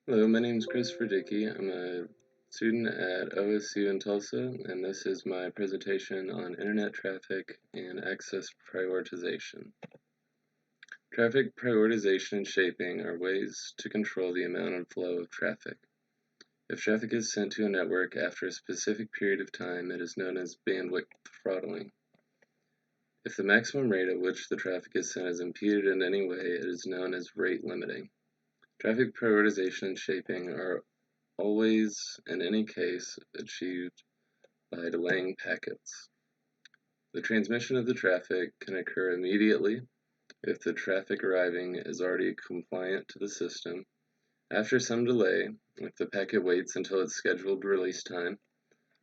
Hello, my name is Christopher Dickey. I'm a student at OSU in Tulsa, and this is my presentation on internet traffic and access prioritization. Traffic prioritization and shaping are ways to control the amount and flow of traffic. If traffic is sent to a network after a specific period of time, it is known as bandwidth throttling. If the maximum rate at which the traffic is sent is impeded in any way, it is known as rate limiting. Traffic prioritization and shaping are always, in any case, achieved by delaying packets. The transmission of the traffic can occur immediately if the traffic arriving is already compliant to the system, after some delay if the packet waits until its scheduled release time,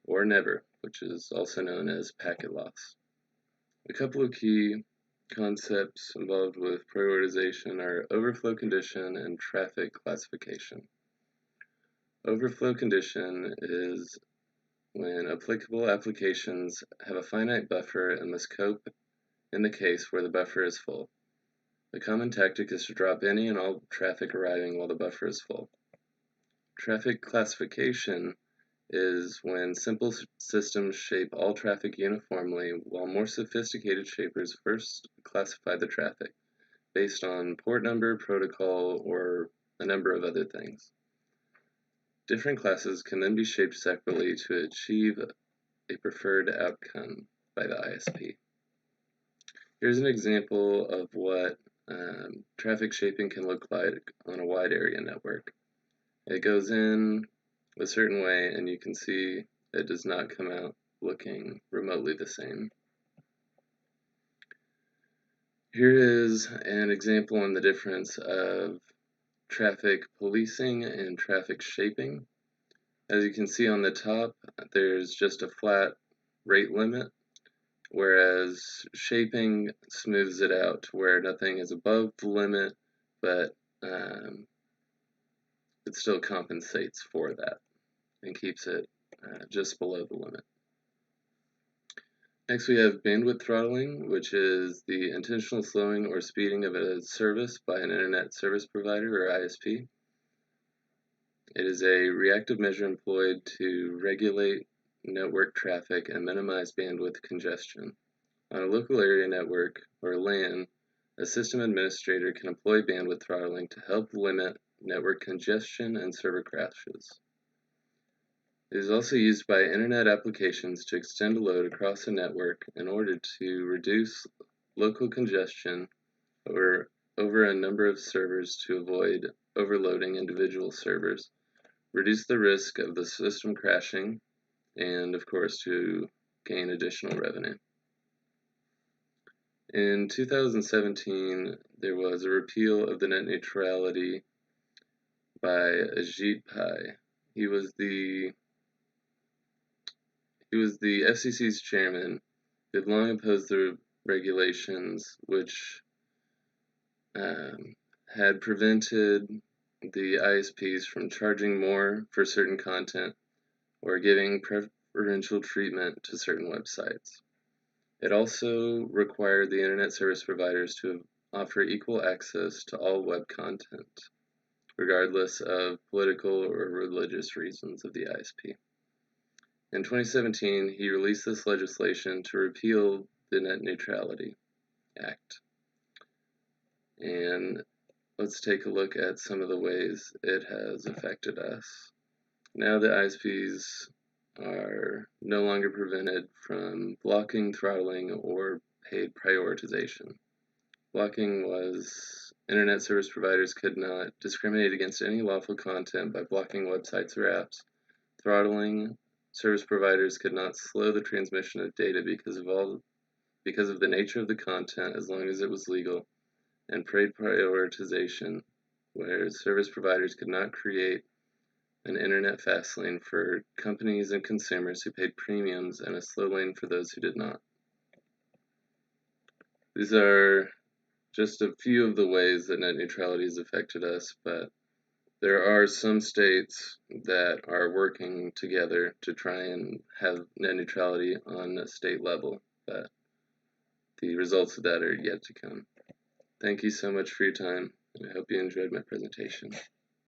or never, which is also known as packet loss. A couple of key concepts involved with prioritization are overflow condition and traffic classification. Overflow condition is when applicable applications have a finite buffer and must cope in the case where the buffer is full. The common tactic is to drop any and all traffic arriving while the buffer is full. Traffic classification is when simple systems shape all traffic uniformly, while more sophisticated shapers first classify the traffic based on port number, protocol, or a number of other things. Different classes can then be shaped separately to achieve a preferred outcome by the ISP. Here's an example of what traffic shaping can look like on a wide area network. It goes in a certain way, and you can see it does not come out looking remotely the same. Here is an example on the difference of traffic policing and traffic shaping. As you can see on the top, there's just a flat rate limit, whereas shaping smooths it out to where nothing is above the limit, but it still compensates for that and keeps it just below the limit. Next we have bandwidth throttling, which is the intentional slowing or speeding of a service by an internet service provider or ISP. It is a reactive measure employed to regulate network traffic and minimize bandwidth congestion. On a local area network, or LAN, a system administrator can employ bandwidth throttling to help limit network congestion and server crashes. It is also used by internet applications to extend a load across a network in order to reduce local congestion over a number of servers to avoid overloading individual servers, reduce the risk of the system crashing, and of course to gain additional revenue. In 2017, there was a repeal of the net neutrality by Ajit Pai. He was the FCC's chairman. He had long opposed the regulations, which had prevented the ISPs from charging more for certain content or giving preferential treatment to certain websites. It also required the internet service providers to offer equal access to all web content, regardless of political or religious reasons of the ISP. In 2017, he released this legislation to repeal the Net Neutrality Act. And let's take a look at some of the ways it has affected us. Now the ISPs are no longer prevented from blocking, throttling, or paid prioritization. Blocking was internet service providers could not discriminate against any lawful content by blocking websites or apps. Throttling, service providers could not slow the transmission of data because of the nature of the content as long as it was legal. And paid prioritization, where service providers could not create an internet fast lane for companies and consumers who paid premiums and a slow lane for those who did not. These are just a few of the ways that net neutrality has affected us, but there are some states that are working together to try and have net neutrality on a state level, but the results of that are yet to come. Thank you so much for your time, and I hope you enjoyed my presentation.